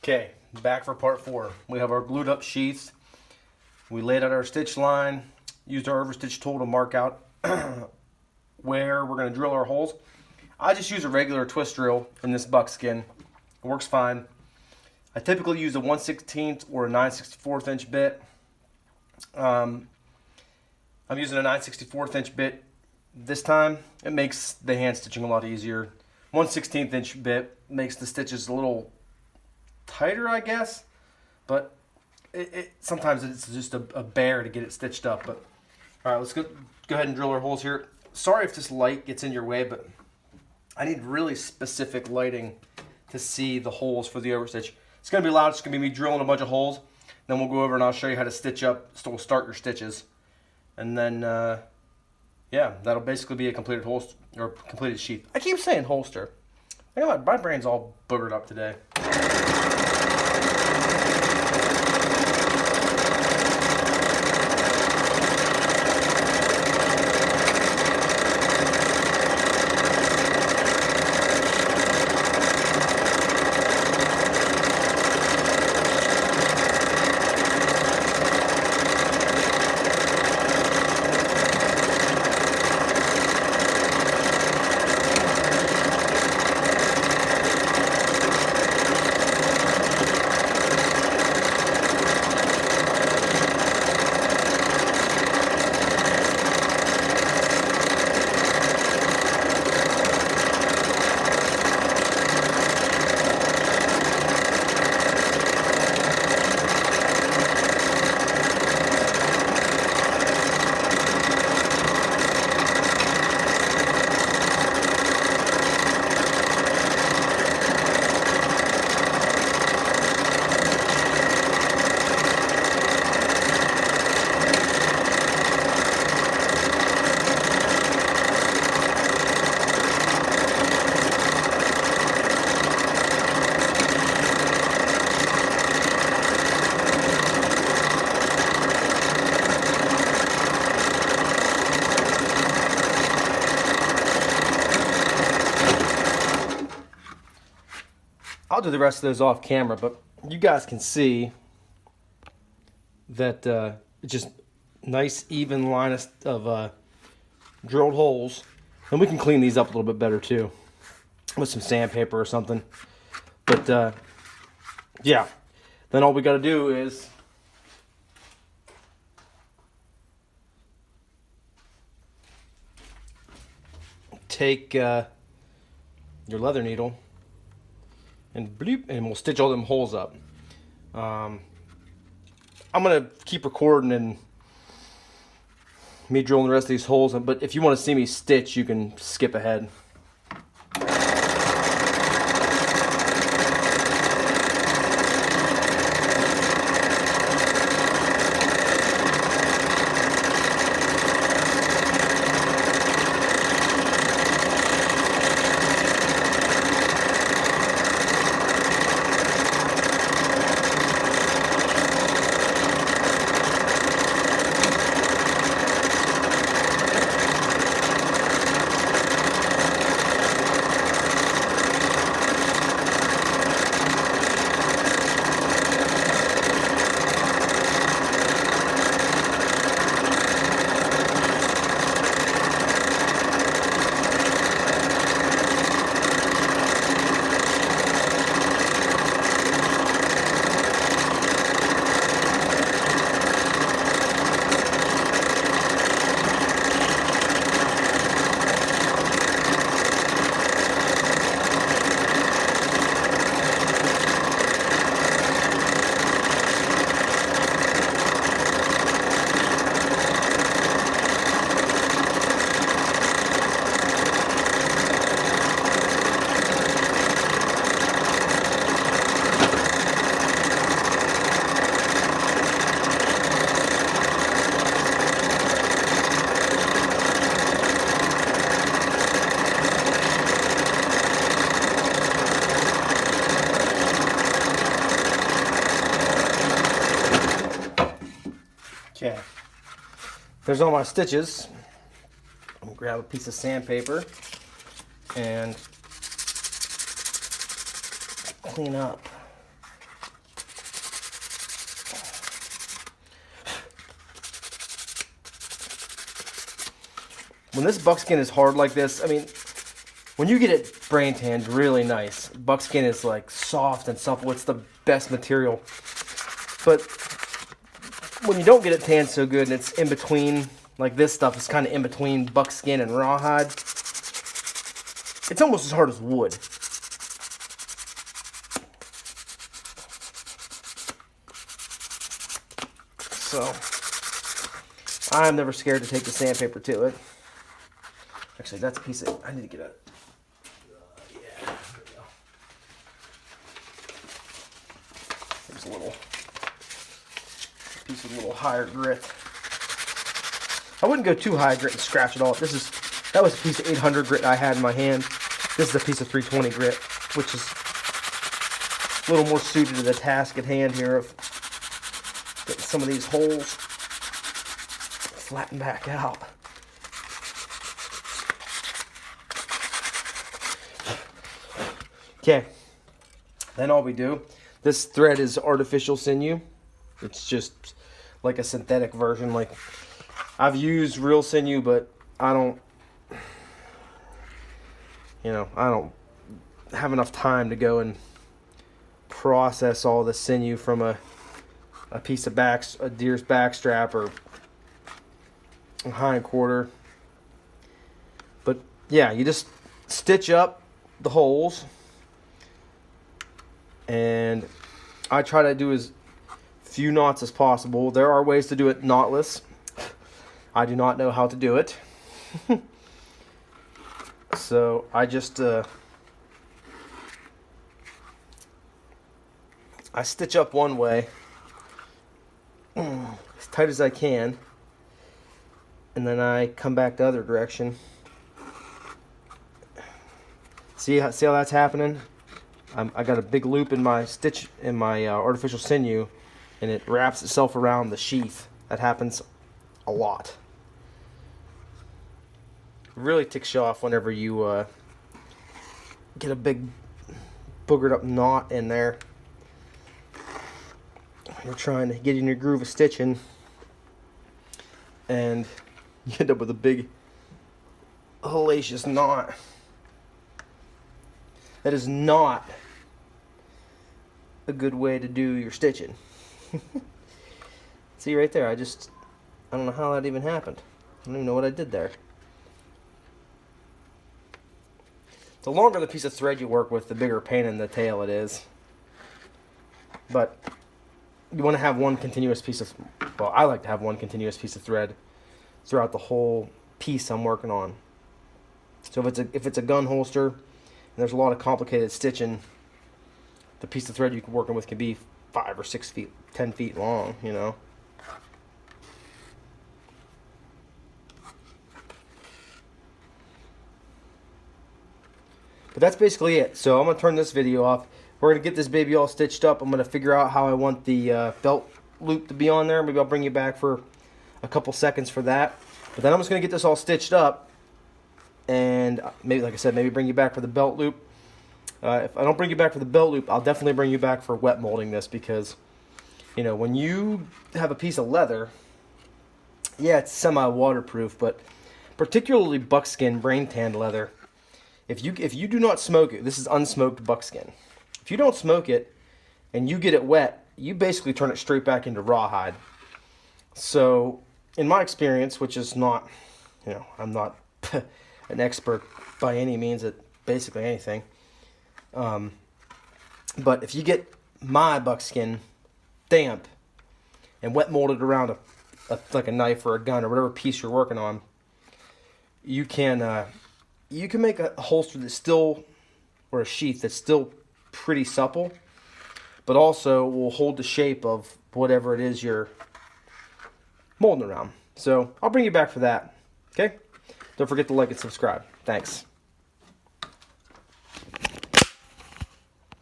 Okay, back for part 4. We have our glued up sheaths. We laid out our stitch line, used our overstitch tool to mark out where we're going to drill our holes. I just use a regular twist drill in this buckskin. It works fine. I typically use a 1/16 or a 9/64 inch bit. I'm using a 9/64 inch bit this time. It makes the hand stitching a lot easier. 1/16 inch bit makes the stitches a little tighter, I guess, but sometimes it's just a bear to get it stitched up. But all right, let's go ahead and drill our holes here. Sorry if this light gets in your way, but I need really specific lighting to see the holes for the overstitch. It's going to be loud. It's going to be me drilling a bunch of holes. Then we'll go over and I'll show you how to stitch up. So we'll start your stitches, and then yeah, that'll basically be a completed holster or completed sheath. I keep saying holster. I think my brain's all boogered up today. I'll do the rest of those off camera, but you guys can see that it's just nice even line of drilled holes. And we can clean these up a little bit better too with some sandpaper or something. But yeah, then all we got to do is take your leather needle and bloop, and we'll stitch all them holes up. I'm gonna keep recording and me drilling the rest of these holes, but if you want to see me stitch, you can skip ahead. Okay, there's all my stitches. I'm gonna grab a piece of sandpaper and clean up when this buckskin is hard like this, I mean, when you get it brain tanned really nice, buckskin is like soft and supple. It's the best material. But when you don't get it tanned so good and it's in between, like this stuff is kind of in between buckskin and rawhide, it's almost as hard as wood. So, I'm never scared to take the sandpaper to it. Actually, that's a piece of, I need to get a, yeah, there we go. There's a little piece of a little higher grit. I wouldn't go too high grit and scratch it all. That was a piece of 800 grit I had in my hand. This is a piece of 320 grit, which is a little more suited to the task at hand here of getting some of these holes flattened back out. Okay, then all we do, this thread is artificial sinew. It's just like a synthetic version. Like, I've used real sinew, but I don't have enough time to go and process all the sinew from a piece of a deer's backstrap or a hind quarter. But yeah, you just stitch up the holes, and I try to do as few knots as possible. There are ways to do it knotless. I do not know how to do it. So I just I stitch up one way as tight as I can, and then I come back the other direction. See how that's happening? I got a big loop in my artificial sinew, and it wraps itself around the sheath. That happens a lot. It really ticks you off whenever you get a big boogered up knot in there. You're trying to get in your groove of stitching, and you end up with a big hellacious knot. That is not a good way to do your stitching. See right there, I don't know how that even happened. I don't even know what I did there. The longer the piece of thread you work with, the bigger pain in the tail it is. But you want to have one continuous piece of, well, I like to have one continuous piece of thread throughout the whole piece I'm working on. So if it's a gun holster and there's a lot of complicated stitching, the piece of thread you're working with can be 5 or 6 feet, 10 feet long, you know. But that's basically it. So I'm going to turn this video off. We're going to get this baby all stitched up. I'm going to figure out how I want the belt loop to be on there. Maybe I'll bring you back for a couple seconds for that. But then I'm just going to get this all stitched up. And maybe, like I said, maybe bring you back for the belt loop. If I don't bring you back for the belt loop, I'll definitely bring you back for wet molding this, because, you know, when you have a piece of leather, yeah, it's semi-waterproof, but particularly buckskin brain tanned leather, if you do not smoke it, this is unsmoked buckskin. If you don't smoke it and you get it wet, you basically turn it straight back into rawhide. So, in my experience, which is not, you know, I'm not an expert by any means at basically anything, but if you get my buckskin damp and wet molded around like a knife or a gun or whatever piece you're working on, you can make a holster that's still, or a sheath that's still pretty supple, but also will hold the shape of whatever it is you're molding around. So I'll bring you back for that. Okay? Don't forget to like and subscribe. Thanks.